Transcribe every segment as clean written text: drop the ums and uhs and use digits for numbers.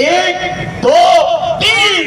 1 2 3।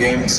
KMC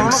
MC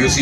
UC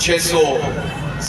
600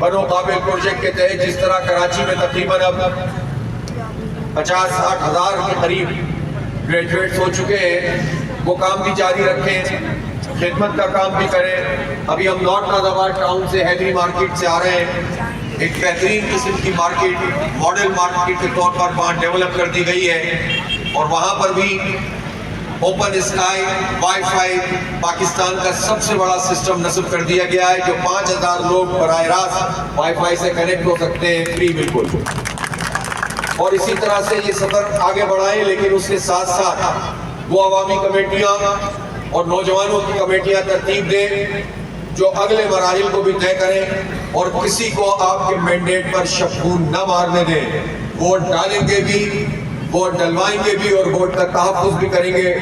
بنو قابل project کے تحت جس طرح کراچی میں تقریباً اب 50-60 ہزار کے قریب گریجویٹس ہو چکے ہیں، وہ کام بھی جاری رکھیں، خدمت کا کام بھی کریں۔ ابھی ہم نارتھ نازآباد ٹاؤن سے ہیدری مارکیٹ سے آ رہے ہیں، ایک بہترین قسم کی مارکیٹ ماڈل مارکیٹ کے طور پر وہاں ڈیولپ کر دی گئی ہے، اور وہاں پر بھی open sky wi fi Pakistan کا سب سے بڑا سسٹم نصب کر دیا گیا ہے، جو 5000 لوگ براہ راست وائی فائی سے کنیکٹ ہو سکتے ہیں فری بالکل۔ اور اسی طرح سے یہ سفر آگے بڑھائیں، لیکن اس کے ساتھ ساتھ وہ عوامی کمیٹیاں اور نوجوانوں کی کمیٹیاں ترتیب دیں جو اگلے مراحل کو بھی طے کریں، اور کسی کو آپ کے مینڈیٹ پر شبخون نہ مارنے دیں۔ ووٹ ڈالیں گے بھی، ووٹ ڈلوائیں گے بھی، اور ووٹ کا تحفظ بھی کریں گے۔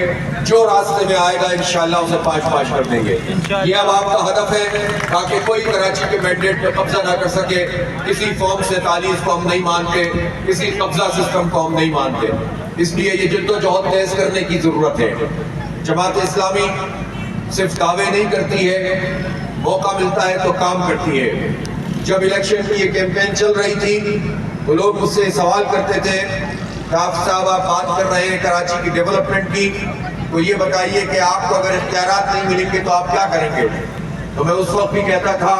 جو راستے میں آئے گا انشاءاللہ اسے پاش کر دیں گے۔ یہ اب آپ کا ہدف ہے تاکہ کوئی کراچی کے مینڈیٹ پہ قبضہ نہ کر سکے۔ کسی فارم 47 کو ہم نہیں مانتے، کسی قبضہ سسٹم کو ہم نہیں مانتے، اس لیے یہ جد و جہد تیز کرنے کی ضرورت ہے۔ جماعت اسلامی صرف دعوے نہیں کرتی ہے، موقع ملتا ہے تو کام کرتی ہے۔ جب الیکشن کی یہ کیمپین چل رہی تھی تو لوگ مجھ سے سوال کرتے تھے کہ حافظ صاحب آپ بات کر رہے ہیں کراچی کی ڈیولپمنٹ کی، تو یہ بتائیے کہ آپ کو اگر اختیارات نہیں ملیں گے تو آپ کیا کریں گے؟ تو میں اس وقت بھی کہتا تھا،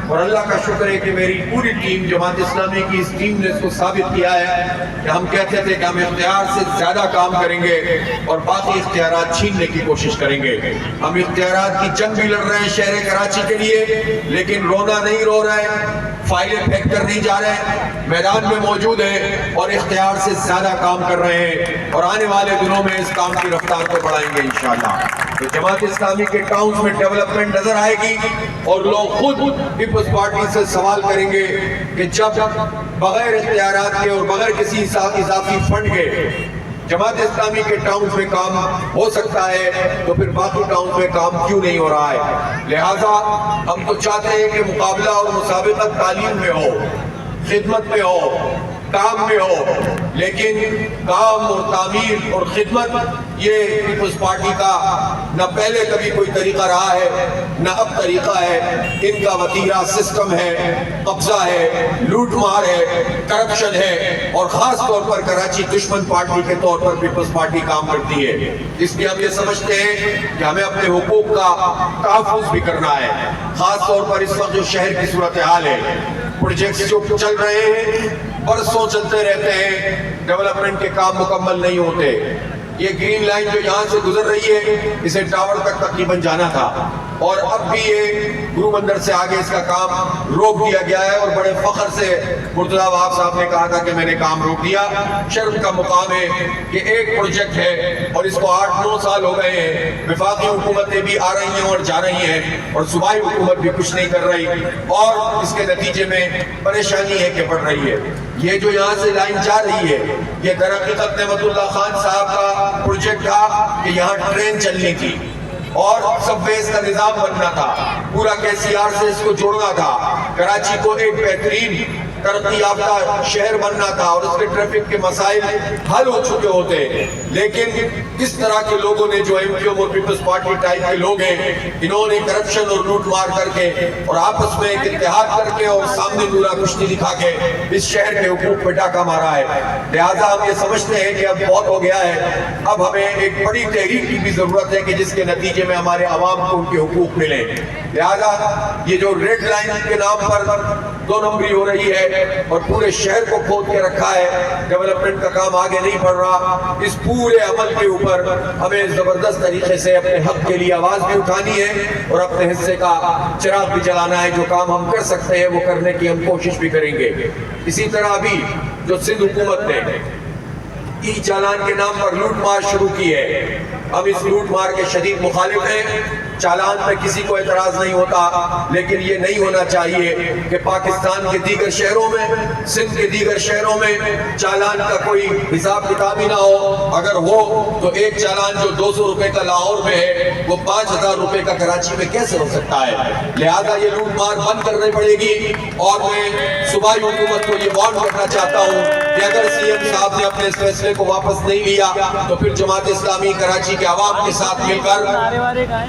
اور اللہ کا شکر ہے کہ میری پوری ٹیم جماعت اسلامی کی اس ٹیم نے اس کو ثابت کیا ہے کہ ہم کہتے تھے کہ ہم اختیار سے زیادہ کام کریں گے اور باقی اختیارات چھیننے کی کوشش کریں گے۔ ہم اختیارات کی جنگ بھی لڑ رہے ہیں شہر کراچی کے لیے، لیکن رونا نہیں رو رہے، فائلیں پھینک کر نہیں جا رہے، میدان میں موجود ہیں اور اختیار سے زیادہ کام کر رہے ہیں، اور آنے والے دنوں میں اس کام کی رفتار کو بڑھائیں گے انشاءاللہ۔ تو جماعت اسلامی کے ٹاؤنز میں ڈیولپمنٹ نظر آئے گی، اور لوگ خود پیپلز پارٹی سے سوال کریں گے کہ جب بغیر اختیارات کے اور بغیر کسی اضافی فنڈ کے جماعت اسلامی کے ٹاؤنز میں کام ہو سکتا ہے تو پھر باقی ٹاؤنز میں کام کیوں نہیں ہو رہا ہے؟ لہٰذا ہم تو چاہتے ہیں کہ مقابلہ اور مسابقت تعلیم میں ہو، خدمت میں ہو، کام میں ہو، لیکن کام اور تعمیر اور خدمت یہ پیپلز پارٹی کا نہ پہلے کبھی کوئی طریقہ رہا ہے نہ اب طریقہ ہے۔ ان کا وتیرہ سسٹم ہے، قبضہ ہے، لوٹ مار ہے، کرپشن ہے، اور خاص طور پر کراچی دشمن پارٹی کے طور پر پیپلز پارٹی کام کرتی ہے۔ اس لیے ہم یہ سمجھتے ہیں کہ ہمیں اپنے حقوق کا تحفظ بھی کرنا ہے، خاص طور پر اس وقت جو شہر کی صورتحال ہے، پروجیکٹس جو چل رہے ہیں برسوں چلتے رہتے ہیں، ڈیولپمنٹ کے کام مکمل نہیں ہوتے۔ یہ گرین لائن جو یہاں سے گزر رہی ہے اسے ٹاور تک تقریباً جانا تھا، اور اب بھی یہ گرو مندر سے آگے اس کا کام روک دیا گیا ہے، اور بڑے فخر سے مرتضیٰ وہاب صاحب نے کہا تھا کہ میں نے کام روک دیا۔ شرم کا مقام ہے کہ ایک پروجیکٹ ہے اور اس کو 8-9 سال ہو گئے ہیں، وفاقی حکومتیں بھی آ رہی ہیں اور جا رہی ہیں، اور صوبائی حکومت بھی کچھ نہیں کر رہی، اور اس کے نتیجے میں پریشانی ہے کہ بڑھ رہی ہے۔ یہ جو یہاں سے لائن جا رہی ہے یہ درحقیقت نعمت اللہ خان صاحب کا پروجیکٹ تھا کہ یہاں ٹرین چلنی تھی اور سب ویز کا نظام بننا تھا، پورا KCR سے اس کو جوڑنا تھا، کراچی کو ایک بہترین ترقی یافتہ شہر بننا تھا، اور اس کے ٹریفک کے مسائل حل ہو چکے ہوتے، لیکن اس طرح کے لوگوں نے جو MQM اور پیپلز پارٹی ٹائپ کے لوگ ہیں، انہوں نے کرپشن اور لوٹ مار کر کے اور آپس میں ایک اتحاد کر کے اور سامنے دورہ کشتی دکھا کے اس شہر کے حقوق پہ ڈاکہ مارا ہے۔ لہٰذا ہم یہ سمجھتے ہیں کہ اب بہت ہو گیا ہے، اب ہمیں ایک بڑی تحریک کی بھی ضرورت ہے کہ جس کے نتیجے میں ہمارے عوام کو ان کے حقوق ملیں۔ لہٰذا یہ جو ریڈ لائن کے نام پر 2 نمبری ہو رہی ہے اور پورے شہر کو کھود کے رکھا ہے، ڈیولپمنٹ کا کام آگے نہیں بڑھ رہا، اس پورے عمل کے اوپر ہمیں زبردست طریقے سے اپنے حق کے لیے آواز بھی اٹھانی ہے اور اپنے حصے کا چراغ بھی جلانا ہے۔ جو کام ہم کر سکتے ہیں وہ کرنے کی ہم کوشش بھی کریں گے۔ اسی طرح بھی جو سندھ حکومت نے ای چالان کے نام پر لوٹ مار شروع کی ہے، ہم اس لوٹ مار کے شدید مخالف ہیں۔ چالان پہ کسی کو اعتراض نہیں ہوتا، لیکن یہ نہیں ہونا چاہیے کہ پاکستان کے دیگر شہروں میں، سندھ کے دیگر شہروں میں چالان کا کوئی حساب کتاب ہی نہ ہو۔ اگر ہو تو ایک چالان جو 200 روپے کا لاہور میں ہے وہ 5000 روپے کا کراچی میں کیسے ہو سکتا ہے؟ لہذا یہ لوٹ مار بند کرنی پڑے گی، اور میں صوبائی حکومت کو یہ وارن کرنا چاہتا ہوں کہ اگر CM صاحب نے اپنے اس فیصلے کو واپس نہیں لیا تو پھر جماعت اسلامی کراچی کے عوام کے ساتھ مل کر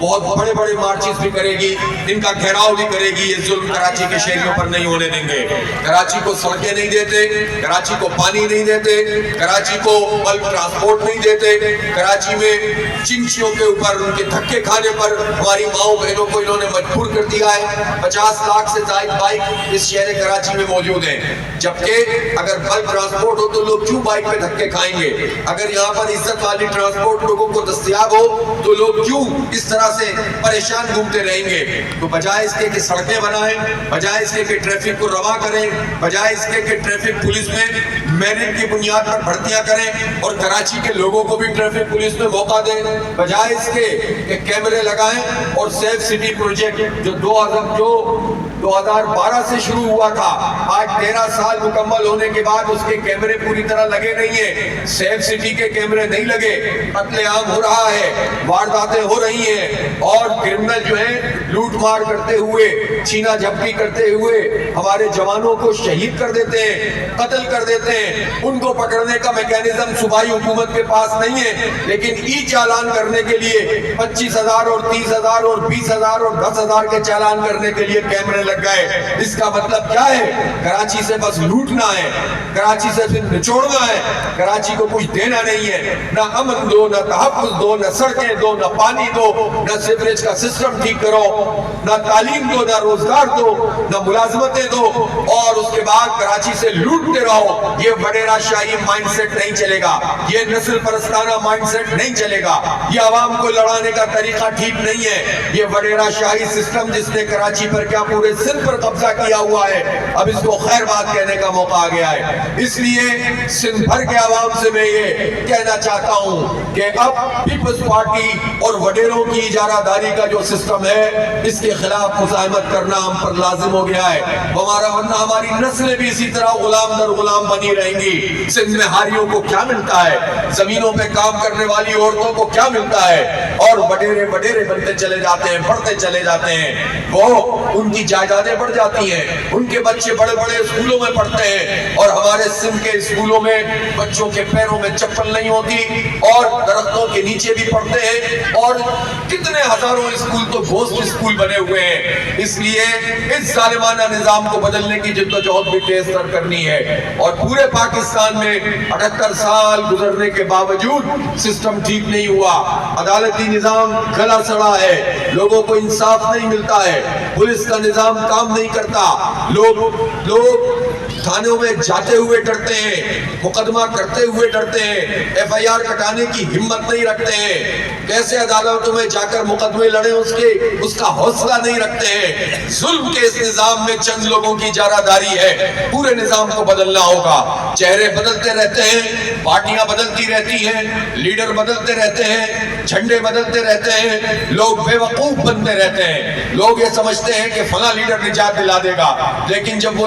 بہت بڑے بڑے مارچز بھی کرے گی, ان کا گھیراؤ بھی کرے گی. یہ ظلم کراچی کے شہریوں پر نہیں ہونے دیں گے. کراچی کو سڑکیں نہیں دیتے, کراچی کو پانی نہیں دیتے, کراچی کو بلک ٹرانسپورٹ نہیں دیتے, کراچی میں چنچیوں کے اوپر ان کے دھکے کھانے پر ہماری ماؤں بہنوں کو انہوں نے مجبور کر دیا ہے. 50 لاکھ سے زائد بائک اس شہر کراچی میں موجود ہیں, جبکہ اگر بلک ٹرانسپورٹ ہو تو لوگ کیوں بائک پہ دھکے کھائیں گے؟ اگر یہاں پر عزت والی ٹرانسپورٹ لوگوں کو دستیاب ہو تو لوگ کیوں اس طرح سے پریشان گھومتے رہیں گے؟ تو بجائے اس کے کہ سڑکیں بنائیں, بجائے اس کے کہ ٹریفک کو رواں کریں, بجائے اس کے کہ ٹریفک پولیس میں میرٹ کی بنیاد پر بھرتیاں کریں اور کراچی کے لوگوں کو بھی ٹریفک پولیس میں موقع دیں, بجائے اس کے کہ کیمرے لگائیں اور سیف سٹی پروجیکٹ جو 2012 سے شروع ہوا تھا, آج 13 سال مکمل ہونے کے بعد اس کے کیمرے پوری طرح لگے نہیں ہیں. سیف سٹی کے کیمرے نہیں لگے, قتل عام ہو رہا ہے, وارداتیں ہو رہی ہیں, اور کرمنل جو ہیں لوٹ مار کرتے ہوئے, چھینا جھپٹی کرتے ہوئے ہمارے جوانوں کو شہید کر دیتے ہیں, قتل کر دیتے ہیں. ان کو پکڑنے کا میکینزم صوبائی حکومت کے پاس نہیں ہے, لیکن ای چالان کرنے کے لیے 25,000 اور 30,000 اور 20,000 اور 10,000 کے چالان کرنے کے لیے کیمرے لگ گئے. اس کا مطلب کیا ہے؟ کراچی سے بس لوٹنا ہے, کراچی سے پھر نچوڑنا ہے, کراچی کو کچھ دینا نہیں ہے. نہ امن دو, نہ تحفظ دو, نہ سڑکیں دو, نہ پانی دو, نہ سیوریج کا سسٹم ٹھیک کرو, نہ تعلیم دو, نہ روزگار دو, نہ ملازمتیں دو, اور اس کے بعد کراچی سے لوٹتے رہو. یہ وڈیرا شاہی مائنڈ سیٹ نہیں چلے گا, یہ نسل پرستانہ مائنڈ سیٹ نہیں چلے گا, یہ عوام کو لڑانے کا طریقہ ٹھیک نہیں ہے. یہ وڈیرا شاہی سسٹم جس نے کراچی پر کیا پورے سندھ پر قبضہ کیا ہوا ہے, اب اس کو خیر بات کہنے کا موقع آ گیا ہے. اس لیے سندھ بھر کے عوام سے میں یہ کہنا چاہتا ہوں کہ اب پیپلز پارٹی اور وڈیروں کی اجارہ داری کا جو سسٹم ہے, اس کے خلاف مزاحمت کرنا ہم پر لازم ہو گیا ہے. ورنہ ہماری نسلیں بھی اسی طرح غلام در غلام بنی رہیں گی. سندھ میں ہاریوں کو کیا ملتا ہے, زمینوں پہ کام کرنے والی عورتوں کو کیا ملتا ہے, اور وڈیرے بنتے چلے جاتے ہیں, بڑھتے چلے جاتے ہیں. وہ ان کی جائیدادیں بڑھ جاتی ہیں, ان کے بچے بڑے بڑے اسکولوں میں پڑھتے ہیں, اور ہمارے سندھ کے اسکولوں میں بچوں کے پیروں میں چپل نہیں ہوتی, اور درختوں کے نیچے بھی پڑھتے ہیں, اور کتنے ہزاروں اسکول تو گھوسٹ اسکول بنے ہوئے ہیں. اس لیے اس ظالمانہ نظام کو بدلنے کی جدوجہد بھی تیز تر کرنی ہے. اور پورے پاکستان میں 78 سال گزرنے کے باوجود سسٹم ٹھیک نہیں ہوا. عدالتی نظام گلا سڑا ہے, لوگوں کو انصاف نہیں ملتا ہے, پولیس کا نظام کام نہیں کرتا, لوگ تھانوں میں جاتے ہوئے ڈرتے ہیں, مقدمہ کرتے ہوئے ڈرتے ہیں, ایف آئی آر کٹانے کی ہمت نہیں رکھتے ہیں, کیسے عدالتوں میں جا کر مقدمے لڑیں اس کا حوصلہ نہیں رکھتے ہیں. ظلم کے اس نظام میں چند لوگوں کی اجارہ داری ہے, پورے نظام کو بدلنا ہوگا. چہرے بدلتے رہتے ہیں, پارٹیاں بدلتی رہتی ہیں, لیڈر بدلتے رہتے ہیں, جھنڈے بدلتے رہتے ہیں, لوگ بے وقوف بنتے رہتے ہیں. لوگ یہ سمجھتے ہیں کہ فلاں لیڈر نجات دلا دے گا, لیکن جب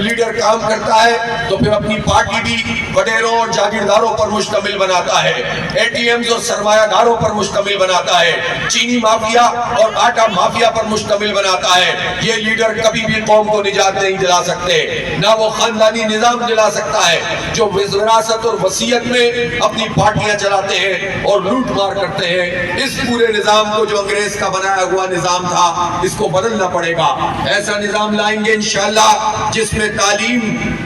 لیڈر کام کرتا ہے تو پھر اپنی پارٹی بھی وڈیروں اور جاگیرداروں پر مشتمل بناتا ہے, اے ٹی ایمز اور سرمایہ داروں پر مشتمل بناتا ہے, چینی مافیا اور آٹا مافیا پر مشتمل بناتا ہے. یہ لیڈر کبھی بھی قوم کو نجات نہیں دلا سکتے, نہ وہ خاندانی نظام دلا سکتا ہے جو وراثت اور وصیت میں اپنی پارٹیاں چلاتے ہیں اور لوٹ مار کرتے ہیں. اس پورے نظام کو جو انگریز کا بنایا ہوا نظام تھا, اس کو بدلنا پڑے گا. ایسا نظام لائیں گے انشاءاللہ جس میں تعلیم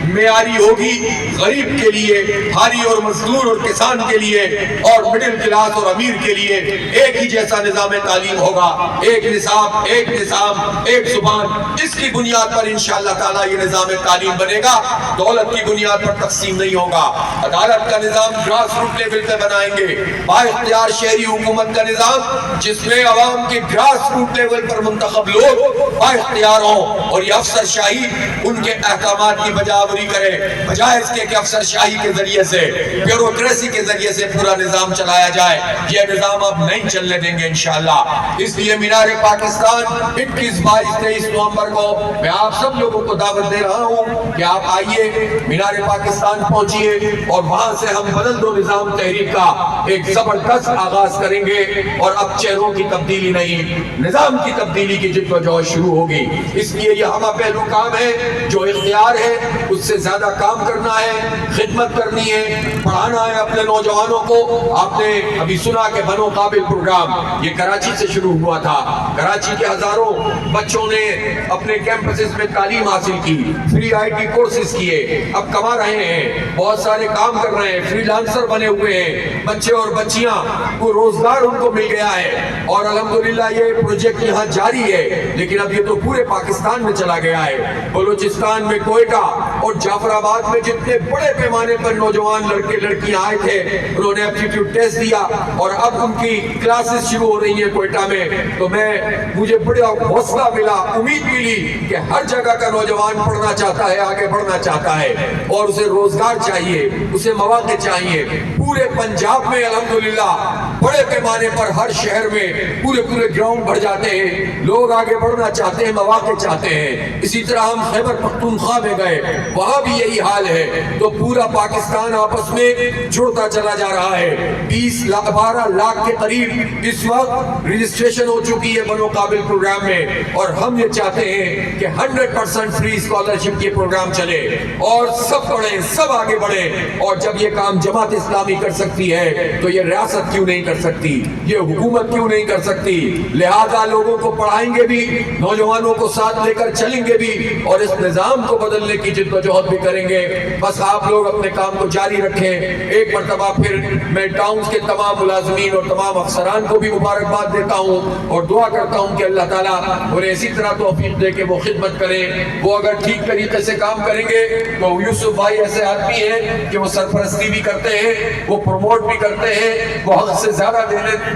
معیاری ہوگی, غریب کے لیے, بھاری اور مزدور اور کسان کے لیے, اور مڈل کلاس اور امیر کے لیے ایک ہی جیسا نظام تعلیم ہوگا. ایک نصاب, ایک نظام, ایک زبان, اس کی بنیاد پر انشاءاللہ تعالیٰ یہ نظام تعلیم بنے گا. دولت کی بنیاد پر تقسیم نہیں ہوگا. عدالت کا نظام گراس روٹ لیول پہ بنائیں گے, با اختیار شہری حکومت کا نظام جس میں عوام کے گراس روٹ لیول پر منتخب لوگ با اختیار ہوں, اور یہ افسر شاہی ان کے احکامات کی بجاوری کرے, بجائے اس کے کہ افسر شاہی کے ذریعے سے, بیوروکریسی کے ذریعے سے پورا نظام چلایا جائے. یہ نظام اب نہیں چلنے دیں گے انشاءاللہ. اس لیے مینار پاکستان 21, 22, 23 نومبر کو میں آپ سب لوگوں کو دعوت دے رہا ہوں کہ آپ آئیے, مینار پاکستان پہنچیے, اور وہاں سے ہم بدل دو نظام تحریک کا ایک زبردست آغاز کریں گے. اور اب چہروں کی تبدیلی نہیں, نظام کی تبدیلی کی جدوجہد شروع ہوگی. اس لیے یہ ہمارا پہلو کام ہے جو اختیار تیار ہے اس سے زیادہ کام کرنا ہے، خدمت کرنی ہے، پڑھانا ہے اپنے نوجوانوں کو۔ آپ نے ابھی سنا کہ بنو قابل پروگرام یہ کراچی سے شروع ہوا تھا، کراچی کے ہزاروں بچوں نے اپنے کیمپسز میں تعلیم حاصل کی، فری آئی ٹی کورسز کیے، اب کما رہے ہیں، بہت سارے کام کر رہے ہیں، فری لانسر بنے ہوئے ہیں، بچے اور بچیاں کو روزگار ان کو مل گیا ہے، اور الحمدللہ یہ پروجیکٹ یہاں جاری ہے، لیکن اب یہ تو پورے پاکستان میں چلا گیا ہے۔ بلوچستان میں کوئٹہ اور جعفر آباد میں جتنے بڑے پیمانے پر نوجوان لڑکے لڑکیاں آئے تھے، انہوں نے ایپٹیٹیوڈ ٹیسٹ دیا اور اب ان کی کلاسز شروع ہو رہی ہیں کوئٹہ میں۔ تو مجھے بڑا حوصلہ ملا، امید ملی کہ ہر جگہ کا نوجوان پڑھنا چاہتا ہے، آگے بڑھنا چاہتا ہے، اور اسے روزگار چاہیے، اسے مواقع چاہیے۔ پورے پنجاب میں الحمدللہ بڑے پیمانے پر ہر شہر میں پورے گراؤنڈ بھر جاتے ہیں، لوگ آگے بڑھنا چاہتے ہیں، مواقع چاہتے ہیں۔ اسی طرح ہم خیبر پختونخوا میں گئے، وہاں بھی یہی حال ہے۔ تو پورا پاکستان آپس میں جڑتا چلا جا رہا ہے۔ 12 لاکھ کے قریب اس وقت رجسٹریشن ہو چکی ہے بنو قابل پروگرام میں، اور ہم یہ چاہتے ہیں کہ 100% فری اسکالرشپ کے پروگرام چلے اور سب پڑھیں، سب آگے بڑھیں۔ اور جب یہ کام جماعت اسلامی کر سکتی ہے تو یہ ریاست کیوں نہیں کر سکتی، یہ حکومت کیوں نہیں کر سکتی؟ لہذا لوگوں کو پڑھائیں گے بھی، نوجوانوں کو ساتھ لے کر چلیں گے بھی، اور اس نظام کو بدلنے کی جدوجہد بھی کریں گے۔ بس آپ لوگ اپنے کام کو جاری رکھیں۔ ایک مرتبہ پھر میں ٹاؤنز کے تمام ملازمین اور تمام افسران کو بھی مبارکباد دیتا ہوں اور دعا کرتا ہوں کہ اللہ تعالیٰ انہیں اسی طرح توفیق دے کہ وہ خدمت کریں۔ وہ اگر ٹھیک طریقے سے کام کریں گے تو یوسف بھائی ایسے آدمی ہیں کہ وہ سرپرستی بھی کرتے ہیں، وہ پروموٹ بھی کرتے ہیں، وہ حق سے زیادہ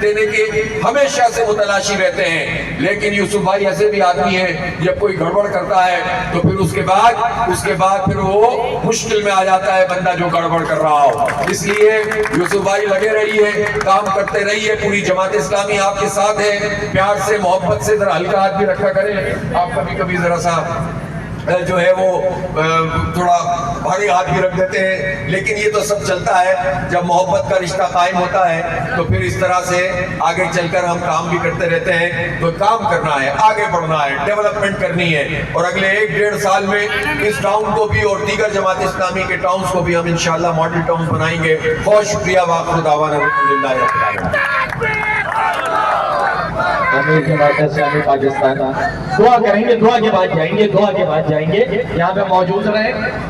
دینے کے ہمیشہ سے متلاشی رہتے ہیں۔ لیکن یوسف بھائی ایسے بھی آدمی ہیں، جب کوئی گڑبڑ کرتا ہے تو پھر اس کے بعد پھر وہ مشکل میں آ جاتا ہے بندہ جو گڑبڑ کر رہا ہو۔ اس لیے یوسف بھائی لگے رہیے، کام کرتے رہیے، پوری جماعت اسلامی آپ کے ساتھ ہے۔ پیار سے، محبت سے ذرا ہلکا ہاتھ بھی رکھا کریں۔ آپ کبھی ذرا سا جو ہے وہ تھوڑا بھاری ہاتھ بھی رکھ دیتے ہیں، لیکن یہ تو سب چلتا ہے۔ جب محبت کا رشتہ قائم ہوتا ہے تو پھر اس طرح سے آگے چل کر ہم کام بھی کرتے رہتے ہیں۔ تو کام کرنا ہے، آگے بڑھنا ہے، ڈیولپمنٹ کرنی ہے، اور اگلے 1-1.5 سال میں اس ٹاؤن کو بھی اور دیگر جماعت اسلامی کے ٹاؤنز کو بھی ہم انشاءاللہ ماڈل ٹاؤنز بنائیں گے۔ بہت شکریہ۔ وآخر دعوانا الحمدللہ رب العالمین۔ امیر جماعت اسلامی پاکستان دعا کریں گے، دعا کے بعد جائیں گے، یہاں پہ موجود رہیں۔